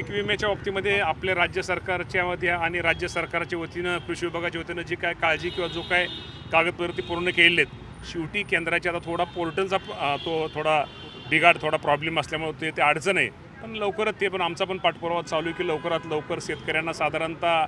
पीक विम्याच्या बाबतीमध्ये आपल्या राज्य सरकारच्या मध्ये आणि राज्य सरकारच्या वतीनं कृषी विभागाच्या वतीनं जी काय काळजी किंवा जो काय कागदपत्र पूर्ण केलेले आहेत, शेवटी केंद्राच्या आता थोडा पोर्टलचा तो थोडा बिघाड थोडा प्रॉब्लेम असल्यामुळे ते अडचण आहे. पण लवकरच ते पण आमचा पण पाठपुरावा चालू आहे की लवकरात लवकर शेतकऱ्यांना साधारणतः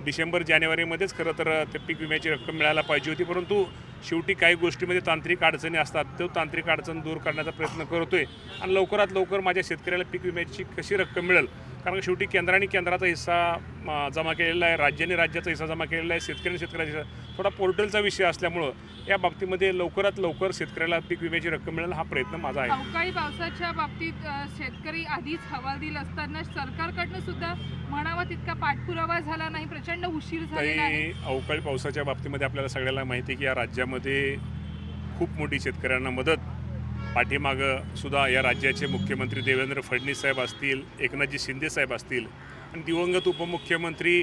डिसेंबर जानेवारीमध्येच खरं तर ते पीक विम्याची रक्कम मिळायला पाहिजे होती. परंतु शेवटी काही गोष्टीमध्ये तांत्रिक अडचणी असतात, तो तांत्रिक अडचण दूर करण्याचा प्रयत्न करतोय आणि लवकरात लवकर माझ्या शेतकऱ्याला पीक विम्याची कशी रक्कम मिळेल, कारण शेवटी केंद्राचा हिस्सा जमा केलेला आहे, राज्याने राज्याचा हिस्सा जमा केलेला आहे, शेतकऱ्याचा थोडा पोर्टलचा विषय असल्यामुळं या बाबतीमध्ये लवकरात लवकर शेतकऱ्याला पीक विम्याची रक्कम मिळेल हा प्रयत्न माझा आहे. अवकाळी पावसाच्या बाबतीत शेतकरी आधीच हवालदिल असताना सरकारकडनं सुद्धा म्हणावा तितका पाठपुरावा झाला नाही, प्रचंड उशीर झालेला आहे. अवकाळी पावसाच्या बाबतीमध्ये आपल्याला सगळ्याला माहिती आहे की या राज्यामध्ये खूप मोठी शेतकऱ्यांना मदत पाठीमागं सुद्धा या राज्याचे मुख्यमंत्री देवेंद्र फडणवीस साहेब असतील, एकनाथजी शिंदे साहेब असतील आणि दिवंगत उपमुख्यमंत्री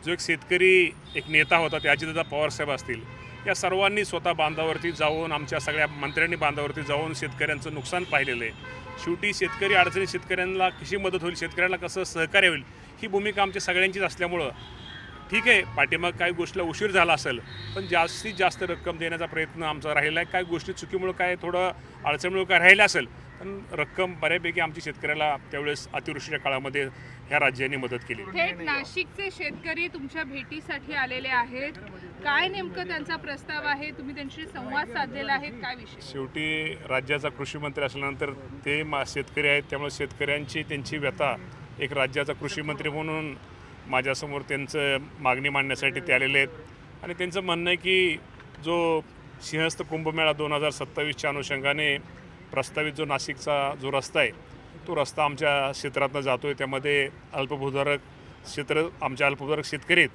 जो एक शेतकरी एक नेता होता ते अजितदादा पवार साहेब असतील, या सर्वांनी स्वतः बांधावरती जाऊन आमच्या सगळ्या मंत्र्यांनी बांधावरती जाऊन शेतकऱ्यांचं नुकसान पाहिलेलं आहे. शेवटी शेतकरी अडचणी शेतकऱ्यांना कशी मदत होईल, शेतकऱ्यांना कसं सहकार्य होईल ही भूमिका आमच्या सगळ्यांचीच असल्यामुळं ठीक आहे, पाठीमाग काही गोष्टीला उशीर झाला असेल पण जास्तीत जास्त रक्कम देण्याचा प्रयत्न आमचा राहिला आहे. काही गोष्टी चुकीमुळं काय थोडं अडचणीमुळं काय राहिलं असेल पण रक्कम बऱ्यापैकी आमची शेतकऱ्याला त्यावेळेस अतिवृष्टीच्या काळामध्ये ह्या राज्यांनी मदत केली. थेट नाशिकचे शेतकरी तुमच्या भेटीसाठी आलेले आहेत, काय नेमकं त्यांचा प्रस्ताव आहे, तुम्ही त्यांच्याशी संवाद साधलेला आहे, काय विषय? शेवटी राज्याचा कृषी मंत्री असल्यानंतर ते शेतकरी आहेत, त्यामुळे शेतकऱ्यांची त्यांची व्यथा एक राज्याचा कृषी मंत्री म्हणून माझ्यासमोर त्यांचं मागणी मांडण्यासाठी ते आलेले आहेत आणि त्यांचं म्हणणं आहे की जो सिंहस्थ कुंभमेळा 2027च्या अनुषंगाने प्रस्तावित जो नाशिकचा जो रस्ता आहे तो रस्ता आमच्या क्षेत्रातनं जातो आहे, त्यामध्ये अल्पभूधारक क्षेत्र आमच्या अल्पभूधारक शेतकरी आहेत,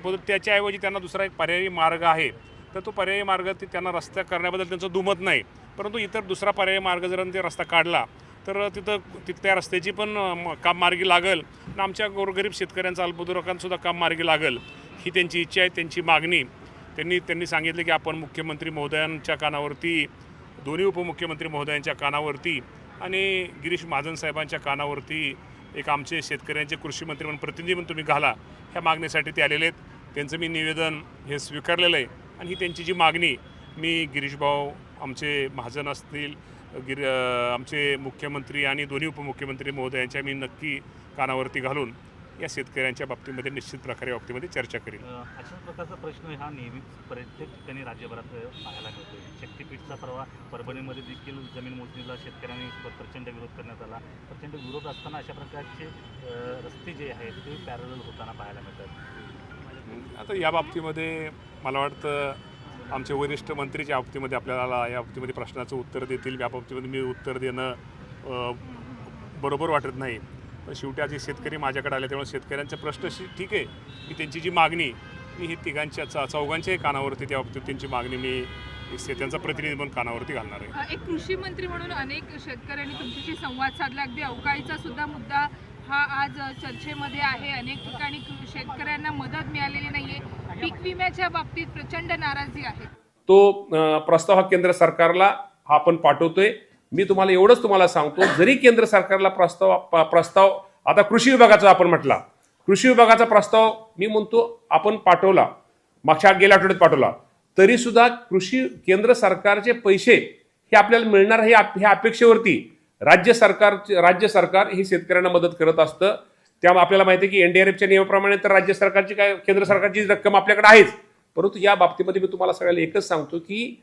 तर त्याच्याऐवजी त्यांना दुसरा एक पर्यायी मार्ग आहे, तर तो पर्यायी मार्ग त्यांना रस्ता करण्याबद्दल त्यांचं दुमत नाही. परंतु इतर दुसरा पर्यायी मार्ग जर ते रस्ता काढला तर त्या रस्त्याची पण काम मार्गी लागेल आणि आमच्या गोरगरीब शेतकऱ्यांचा अल्पभूधारकांसुद्धा काम मार्गी लागेल ही त्यांची इच्छा आहे, त्यांची मागणी. त्यांनी सांगितलं की आपण मुख्यमंत्री महोदयांच्या कानावरती, दोन्ही उपमुख्यमंत्री महोदयांच्या कानावरती आणि गिरीश महाजन साहेबांच्या कानावरती एक आमचे शेतकऱ्यांचे कृषी मंत्री म्हणून प्रतिनिधी म्हणून तुम्ही घाला ह्या मागणीसाठी ते आलेले आहेत. त्यांचं मी निवेदन हे स्वीकारलेलं आहे आणि ही त्यांची जी मागणी मी गिरीश भाऊ आमचे महाजन असतील, आमचे मुख्यमंत्री आणि दोन्ही उपमुख्यमंत्री महोदयांच्या मी नक्की कानावरती घालून या शेतकऱ्यांच्या बाबतीमध्ये निश्चित प्रकारे बाबतीमध्ये चर्चा करेन. अशाच प्रकारचा प्रश्न हा नेहमीच प्रत्येक ठिकाणी राज्यभरात पाहायला मिळतो. शक्तीपीठचा परवा परभणीमध्ये देखील जमीन मोजणीला शेतकऱ्यांनी प्रचंड विरोध करण्यात आला. प्रचंड विरोध असताना अशा प्रकारचे रस्ते जे आहेत ते पॅरलल होताना पाहायला मिळतात. आता या बाबतीमध्ये मला वाटतं आमचे वरिष्ठ मंत्रीच्या बाबतीमध्ये आपल्याला या बाबतीमध्ये प्रश्नाचं उत्तर देतील, या बाबतीमध्ये मी उत्तर देणं बरोबर वाटत नाही. पण शेवटी आज शेतकरी माझ्याकडे आले त्यामुळे शेतकऱ्यांचे प्रश्न ठीक आहे की त्यांची जी मागणी मी ही चौघांच्याही कानावरती त्या बाबतीत त्यांची मागणी मी त्यांचा प्रतिनिधी म्हणून कानावरती घालणार आहे. एक कृषी मंत्री म्हणून अनेक शेतकऱ्यांनी तुमच्याशी संवाद साधला, अगदी अवकाळीचा सुद्धा मुद्दा हा आज चर्चेमध्ये आहे. अनेक ठिकाणी शेतकऱ्यांना मदत मिळालेली नाहीये, पीक विम्याच्या बाबतीत प्रचंड नाराजी आहे. तो प्रस्ताव हा केंद्र सरकारला हा आपण पाठवतोय. मी तुम्हाला एवढंच तुम्हाला सांगतो, जरी केंद्र सरकारला प्रस्ताव आता कृषी विभागाचा आपण म्हटला, कृषी विभागाचा प्रस्ताव मी म्हणतो आपण पाठवला, गेल्या आठवड्यात पाठवला, तरी सुद्धा केंद्र सरकारचे पैसे हे आपल्याला मिळणार हे ह्या अपेक्षेवरती राज्य सरकार हे शेतकऱ्यांना मदत करत असतं. त्यामुळे आपल्याला माहिती आहे की NDRFच्या नियमाप्रमाणे तर राज्य सरकारची केंद्र सरकारची रक्कम आपल्याकडे आहेच, परंतु या बाबतीमध्ये मी तुम्हाला सगळ्याला एकच सांगतो की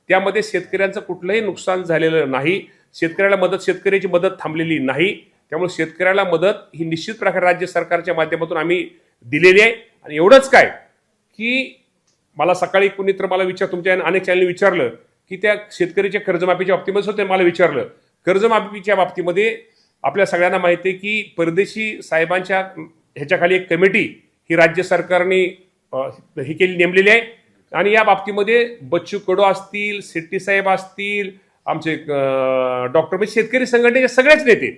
त्यामध्ये शेतकऱ्यांचं कुठलंही नुकसान झालेलं नाही, शेतकऱ्याची मदत थांबलेली नाही. त्यामुळे शेतकऱ्याला मदत ही निश्चित प्रकारे राज्य सरकारच्या माध्यमातून आम्ही दिलेली आहे. आणि एवढंच काय की मला सकाळी कुणी तर मला तुमच्या अनेक चॅनलने विचारलं की त्या शेतकऱ्याच्या कर्जमाफीच्या बाबतीमध्ये सुद्धा मला विचारलं. कर्जमाफीच्या बाबतीमध्ये आपल्या सगळ्यांना माहिती आहे की परदेशी साहेबांच्या ह्याच्याखाली एक कमिटी ही राज्य सरकारने ही नेमलेली आहे आणि या बाबतीमध्ये बच्चू कडू असतील, शेट्टी साहेब असतील, आमचे डॉक्टर म्हणजे शेतकरी संघटनेचे सगळेच नेते,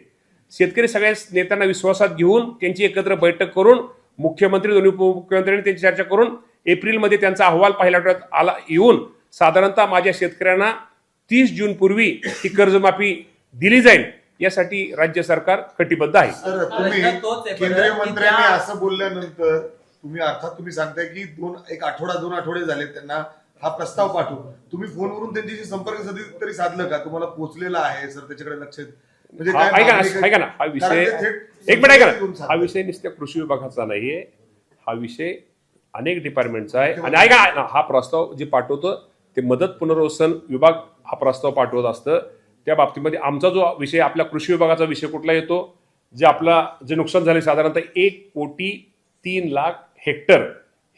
शेतकरी सगळ्या नेत्यांना विश्वासात घेऊन त्यांची एकत्र बैठक करून मुख्यमंत्री दोन्ही उपमुख्यमंत्र्यांनी त्यांची चर्चा करून एप्रिलमध्ये त्यांचा अहवाल पहिल्या आठवड्यात येऊन साधारणतः माझ्या शेतकऱ्यांना 30 जून पूर्वी ही कर्जमाफी दिली जाईल. यासाठी राज्य सरकार कटिबद्ध आहे. सर तुम्ही केंद्रीय मंत्र्यांनी असं बोलल्यानंतर तुम्ही सांगताय की एक आठवडा 2 आठवडे झाले त्यांना हा प्रस्ताव पाठवू. तुम्ही फोनवरून त्यांच्याशी संपर्क तरी साधलं का? तुम्हाला पोहोचलेला आहे सर त्याच्याकडे लक्ष म्हणजे काय ऐका ना हा विषय एक मिनिट ऐका ना, हा विषय नुसत्या कृषी विभागाचा नाहीये, हा विषय अनेक डिपार्टमेंटचा आहे. आणि ऐका ना, हा प्रस्ताव जे पाठवतो ते मदत पुनर्वसन विभाग हा प्रस्ताव पाठवत असतं. त्या बाबतीमध्ये आमचा जो विषय आपल्या कृषी विभागाचा विषय कुठला येतो, जे नुकसान झाले साधारणतः 1,03,00,000 हेक्टर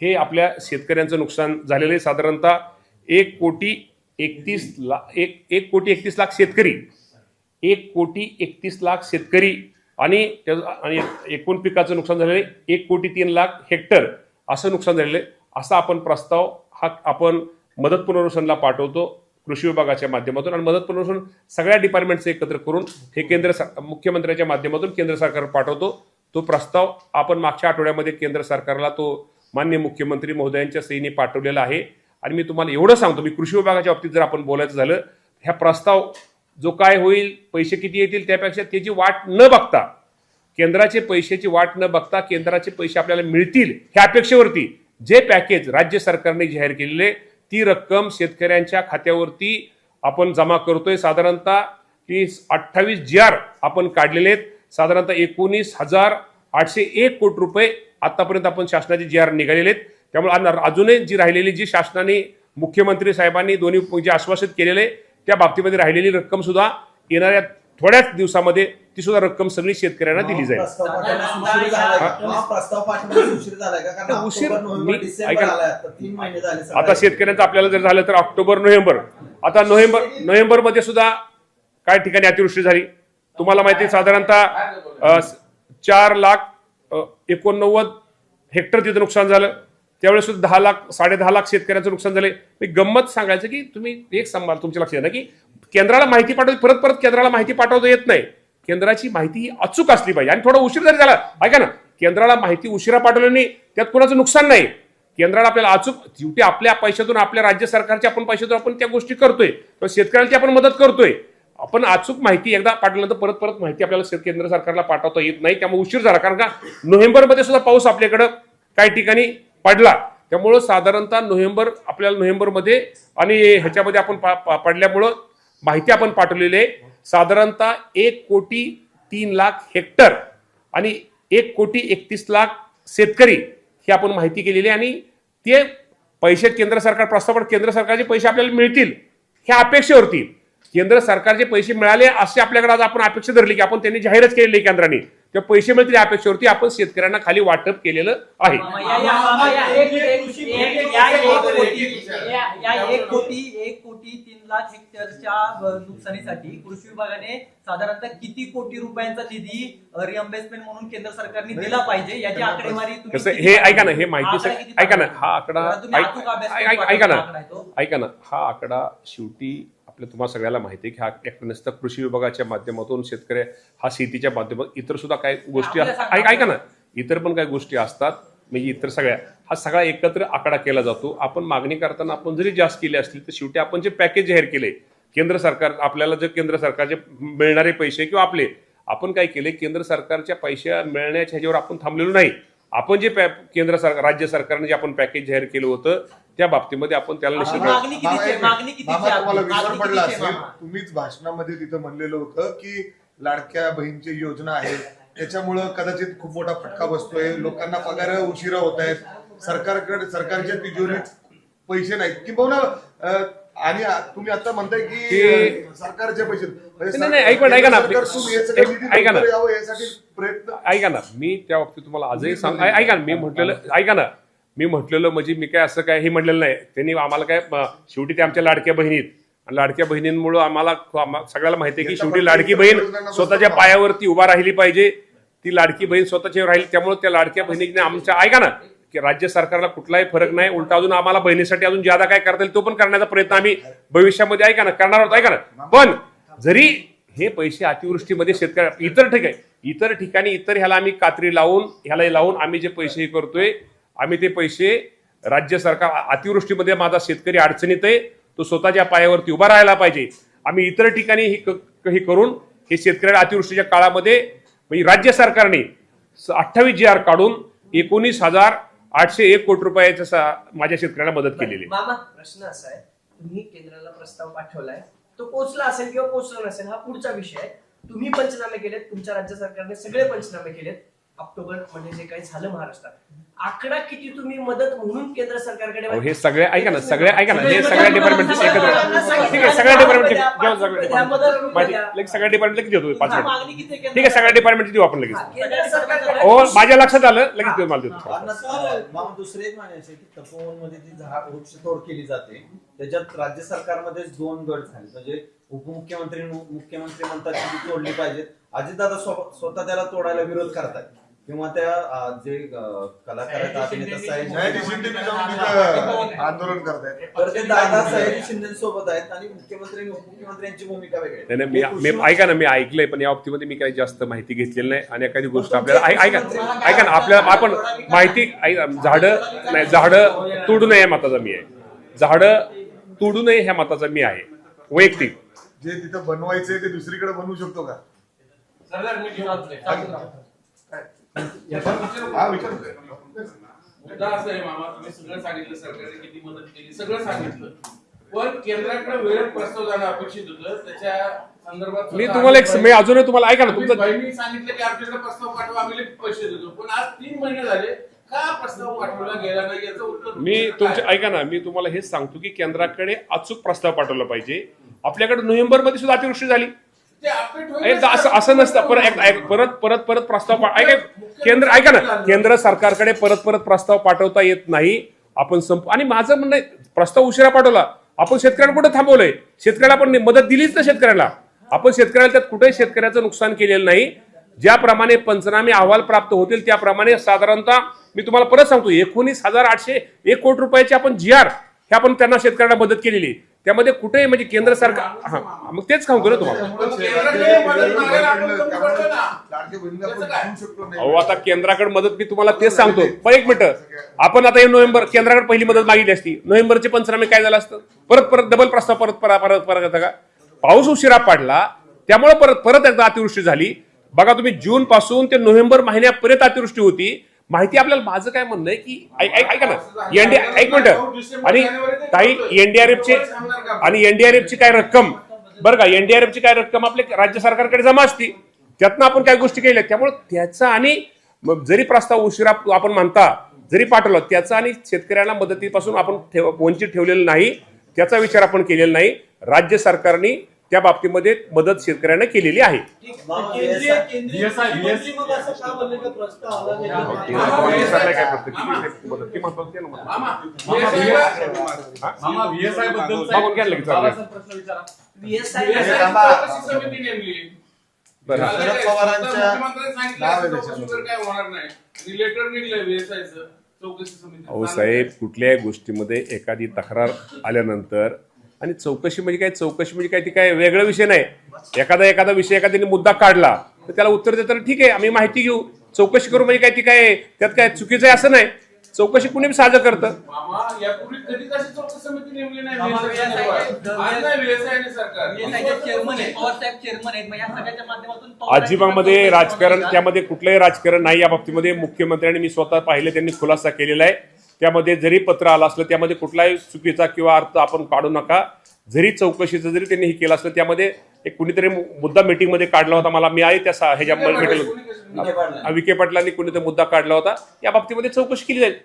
हे आपल्या शेतकऱ्यांचं नुकसान झालेलं आहे. साधारणतः 1,31,00,000 शेतकरी, 1,31,00,000 शेतकरी आणि एकूण पिकाचं नुकसान झालेलं आहे 1,03,00,000 हेक्टर असं नुकसान झालेलं आहे. असा आपण प्रस्ताव हा आपण मदत पुनर्वसनला पाठवतो कृषी विभागाच्या माध्यमातून. आणि मदत पुनर्वसन सगळ्या डिपार्टमेंटचे एकत्र करून हे मुख्यमंत्र्यांच्या माध्यमातून केंद्र सरकार पाठवतो. तो प्रस्ताव आपण मागच्या आठवड्यामध्ये केंद्र सरकारला तो माननीय मुख्यमंत्री महोदयांच्या सहीने पाठवलेला आहे. आणि मी तुम्हाला एवढं सांगतो, मी कृषी विभागाच्या बाबतीत जर आपण बोलायचं झालं, ह्या प्रस्ताव जो काय होईल, पैसे किती येतील त्यापेक्षा त्याची वाट न बघता, केंद्राचे पैशाची वाट न बघता केंद्राचे पैसे आपल्याला मिळतील ह्या अपेक्षेवरती जे पॅकेज राज्य सरकारने जाहीर केलेले ती रक्कम शेतकऱ्यांच्या खात्यावरती आपण जमा करतोय. साधारणतः 28 GR आपण काढलेले आहेत. साधारणतः 19,801 कोटी रुपये आतापर्यंत आपण शासनाचे GR निघालेले आहेत. त्यामुळे अजूनही जी राहिलेली जी शासनाने मुख्यमंत्री साहेबांनी दोन्ही जे आश्वासित केलेले त्या बाबतीमध्ये राहिलेली रक्कम सुद्धा येणाऱ्या थोड्याच दिवसामध्ये ती सुद्धा रक्कम सगळी शेतकऱ्यांना दिली जाईल. आता शेतकऱ्यांचं आपल्याला जर झालं तर ऑक्टोबर नोव्हेंबर, आता नोव्हेंबर मध्ये सुद्धा काही ठिकाणी अतिवृष्टी झाली. तुम्हाला माहिती आहे साधारणतः 4,89,000 हेक्टर तिथं नुकसान झालं. त्यावेळेस सुद्धा 10,00,000 10,00,000 शेतकऱ्यांचं नुकसान झालंय. मी गंमत सांगायचं की तुम्ही एक सांभाळ, तुमच्या लक्षात ना की केंद्राला माहिती परत केंद्राला माहिती पाठवता येत नाही. केंद्राची माहिती ही अचूक असली पाहिजे. आणि थोडा उशीर जरी झाला, ऐका ना, केंद्राला माहिती उशिरा पाठवली नाही त्यात कोणाचं नुकसान नाही. केंद्राला आपल्याला अचूक शेवटी आपल्या पैशातून, आपल्या राज्य सरकारच्या आपण पैशातून आपण त्या गोष्टी करतोय, शेतकऱ्यांची आपण मदत करतोय. आपण अचूक माहिती एकदा पाठवल्यानंतर परत माहिती आपल्याला केंद्र सरकारला पाठवता येत नाही. त्यामुळे उशीर झाला, कारण का नोव्हेंबरमध्ये सुद्धा पाऊस आपल्याकडं काही ठिकाणी पडला. त्यामुळं साधारणतः नोव्हेंबरमध्ये आणि ह्याच्यामध्ये आपण पडल्यामुळं माहिती आपण पैठलेली आहे. साधारणतः 1,03,00,000 हेक्टर आणि 1,31,00,000 शेतकरी ही आपण माहिती केलेली आहे. आणि ते पैसे केंद्र सरकार प्रस्ताव केंद्र सरकारचे पैसे आपल्याला मिळतील ह्या अपेक्षेवरती, केंद्र सरकारचे पैसे मिळाले असे आपल्याकडे आज आपण अपेक्षा धरली की आपण त्यांनी जाहीरच केलेली केंद्राने त्या पैसे मिळतील या अपेक्षेवरती आपण शेतकऱ्यांना खाली वाटप केलेलं आहे. 1,03,00,000 हेक्टरच्या नुकसानीसाठी कृषी विभागाने साधारणतः किती कोटी रुपयांचा निधी रिअम्बर्समेंट म्हणून केंद्र सरकारने दिला पाहिजे याची आकडेवारी हे ऐका ना, हे माहिती ऐका ना, हा आकडा ऐका ना, हा आकडा शेवटी तुम्हाला सगळ्याला माहिती आहे की हा एक नुसतं कृषी विभागाच्या माध्यमातून शेतकरी हा शेतीच्या माध्यमातून इतर सुद्धा काही गोष्टी ऐका ना, इतर पण काही गोष्टी असतात. म्हणजे इतर हा सगळा एकत्र आकडा केला जातो. आपण मागणी करताना आपण जरी जास्त केली असतील तर शेवटी आपण जे पॅकेज जाहीर केले केंद्र सरकार, आपल्याला जे केंद्र सरकारचे मिळणारे पैसे किंवा आपण काय केले, केंद्र सरकारच्या पैसे मिळण्याच्या ह्याच्यावर आपण थांबलेलो नाही. आपण जे केंद्र सरकार राज्य सरकारने जे आपण पॅकेज जाहीर केलं होतं त्या बाबतीमध्ये आपण त्याला निश्चित तुम्हाला विसर पडला असेल, तुम्हीच भाषणामध्ये तिथं म्हणलेलं होतं की लाडक्या बहीणची योजना आहे त्याच्यामुळं कदाचित खूप मोठा फटका बसतोय, लोकांना पगार उशिरा होत आहेत, सरकारच्या तिजोरीत पैसे नाहीत किंवा आणि तुम्ही आता म्हणताय की सरकारचे पैसे ऐका ना, मी त्या बाबतीत तुम्हाला आजही सांग ऐका ना, मी म्हटलेलं म्हणजे मी काय असं काय हे म्हटलेलं नाही. त्यांनी आम्हाला काय शेवटी ते आमच्या लाडक्या बहिणीत आणि लाडक्या बहिणींमुळे आम्हाला सगळ्याला माहिती आहे की शेवटी लाडकी बहीण स्वतःच्या पायावरती उभा राहिली पाहिजे. ती लाडकी बहीण स्वतःच्या राहिली, त्यामुळे त्या लाडक्या बहिणीने आमच्या ऐका ना की राज्य सरकारला कुठलाही फरक नाही, उलटा अजून आम्हाला बहिणीसाठी अजून ज्यादा काय करता येईल तो पण करण्याचा प्रयत्न आम्ही भविष्यामध्ये ऐका ना करणार आहोत. ऐका ना, पण जरी हे पैसे अतिवृष्टीमध्ये शेतकऱ्या इतर ठिकाणी ह्याला आम्ही कात्री लावून आम्ही जे पैसे हे करतोय, आम्ही ते पैसे राज्य सरकार अतिवृष्टीमध्ये माझा शेतकरी अडचणीत आहे, तो स्वतःच्या पायावरती उभा राहायला पाहिजे. आम्ही इतर ठिकाणी हे करून हे शेतकऱ्याला अतिवृष्टीच्या काळामध्ये म्हणजे राज्य सरकारने 28 GR काढून 19,801 कोटी रुपयाचा माझ्या शेतकऱ्याला मदत केलेली आहे. मामा प्रश्न असा आहे, तुम्ही केंद्राला प्रस्ताव पाठवलाय, तो पोचला असेल किंवा पोचला नसेल हा पुढचा विषय आहे. तुम्ही पंचनामे केलेत, तुमच्या राज्य सरकारने सगळे पंचनामे केलेत. ऑक्टोबर मध्ये जे काही झालं महाराष्ट्रात, आकडा किती तुम्ही मदत म्हणून केंद्र सरकारकडे हे सगळे ऐका ना, हे सगळ्या डिपार्टमेंटचे एकत्र ठीक आहे. सगळ्या डिपार्टमेंटचे सगळ्या डिपार्टमेंटला किती होतो 5 मिनिट मागणी किती आहे? ठीक आहे. सगळ्या डिपार्टमेंटची देऊ आपण लगेच. केंद्र सरकारकडे हो माझ्या लक्षात आलं, लगेच देऊ मला देतो. मामा दुसरे एक म्हणायचे की तपोवनमध्ये जी वृक्षतोड केली जाते त्याच्यात राज्य सरकारमध्ये 2 गट झाले, म्हणजे उपमुख्यमंत्री मुख्यमंत्री म्हणतात की ती तोडली पाहिजेत. अजितदादा स्वतः त्याला तोडायला विरोध करतात किंवा त्या जे कलाकार आहेत अभिनेता जयंती शिंदे बी जाऊन तिथं आंदोलन करतायत. तर ते दादा साहेब शिंदे सोबत आहेत आणि मुख्यमंत्र्यांची भूमिका वेगळी आहे. नाही मी ऐका ना, मी ऐकलंय पण या बाबतीमध्ये मी काही जास्त माहिती घेतलेली नाही. आणि एखादी गोष्ट आपल्याला ऐका ना, आपल्याला आपण माहिती झाडं तोडू नये ह्या मताचा मी आहे. झाडं तोडू नये ह्या मताचा मी आहे वैयक्तिक. जे तिथं बनवायचंय ते दुसरीकडे बनवू शकतो का? हा विचारतोय. मुद्दा असं आहे मामा, तुम्ही सगळं सांगितलं, सरकारने किती मदत केली सगळं सांगितलं, पण केंद्राकडे वेळेत प्रस्ताव जाणं अपेक्षित होतं. त्याच्या संदर्भात मी तुम्हाला मी अजूनही तुम्हाला ऐका ना, तुमचं बहिणी सांगितलं की आमच्याकडे प्रस्ताव पाठवा, आम्ही पैसे देतो, पण आज 3 महिने झाले का प्रस्ताव पाठवला गेला नाही याचं उत्तर मी तुमच्या ऐका ना, मी तुम्हाला हेच सांगतो की केंद्राकडे अचूक प्रस्ताव पाठवला पाहिजे. आपल्याकडे नोव्हेंबरमध्ये सुद्धा अतिवृष्टी झाली. ते अपडेट होईल असं नसतं. परत प्रस्ताव ऐका केंद्र ऐका ना, केंद्र सरकारकडे परत प्रस्ताव पाठवता येत नाही. आपण आणि माझं म्हणणं आहे, प्रस्ताव उशिरा पाठवला, आपण शेतकऱ्यांना कुठे थांबवलंय? शेतकऱ्याला आपण मदत दिलीच ना शेतकऱ्याला. आपण शेतकऱ्याला त्यात कुठेही शेतकऱ्याचं नुकसान केलेलं नाही. ज्याप्रमाणे पंचनामे अहवाल प्राप्त होतील त्याप्रमाणे साधारणतः मी तुम्हाला परत सांगतो 19,801 कोटी रुपयाची आपण GR हे आपण त्यांना शेतकऱ्यांना मदत केलेली. त्यामध्ये कुठेही म्हणजे केंद्र सरकार मग तेच सांगतो ना तुम्हाला. अहो आता केंद्राकडे मदत मी तुम्हाला तेच सांगतो. पण एक मिनिट, आपण आता हे नोव्हेंबर केंद्राकडे पहिली मदत मागितली असती, नोव्हेंबरचे पंचनामे काय झालं असतं? परत डबल प्रस्ताव परत का? पाऊस उशिरा पडला त्यामुळे परत एकदा अतिवृष्टी झाली. बघा तुम्ही जून पासून ते नोव्हेंबर महिन्यापर्यंत अतिवृष्टी होती. माहिती आपल्याला माझं काय म्हणणं आहे की ऐका ना, एक मिनिट, आणि काही एनडीआरएफची काय रक्कम बरं का, एनडीआरएफची काय रक्कम आपल्या राज्य सरकारकडे जमा असती, त्यातनं आपण काय गोष्टी केल्या. त्यामुळे त्याचा आणि जरी प्रस्ताव उशिरा आपण म्हणता जरी पाठवला, त्याचा आणि शेतकऱ्यांना मदतीपासून आपण वंचित ठेवलेलं नाही, त्याचा विचार आपण केलेला नाही. राज्य सरकारने त्या बाबतीमध्ये मदत शेतकऱ्यांना केलेली आहे. अहो साहेब, कुठल्याही गोष्टीमध्ये एखादी तक्रार आल्यानंतर आणि चौकशी म्हणजे काय ती काय वेगळा विषय नाही. एखादा विषय एखाद्याने मुद्दा काढला तर त्याला उत्तर देताना ठीक आहे आम्ही माहिती घेऊ, चौकशी करू, म्हणजे काय ती काय त्यात काय चुकीचं आहे असं नाही. चौकशी कुणी साजं करतं. अजिबामध्ये राजकारण, त्यामध्ये कुठलंही राजकारण नाही या बाबतीमध्ये. मुख्यमंत्र्यांनी मी स्वतः पाहिलं, त्यांनी खुलासा केलेला आहे. त्यामध्ये जरी पत्र आलं असलं त्यामध्ये कुठलाही चुकीचा किंवा अर्थ आपण काढू नका. जरी चौकशीचं जरी त्यांनी हे केलं असलं, त्यामध्ये एक कुणीतरी मुद्दा मीटिंगमध्ये काढला होता, मला मी आहे त्या ह्याच्या विखे पाटलांनी कुणीतरी मुद्दा काढला होता, या बाबतीमध्ये चौकशी केली जाईल.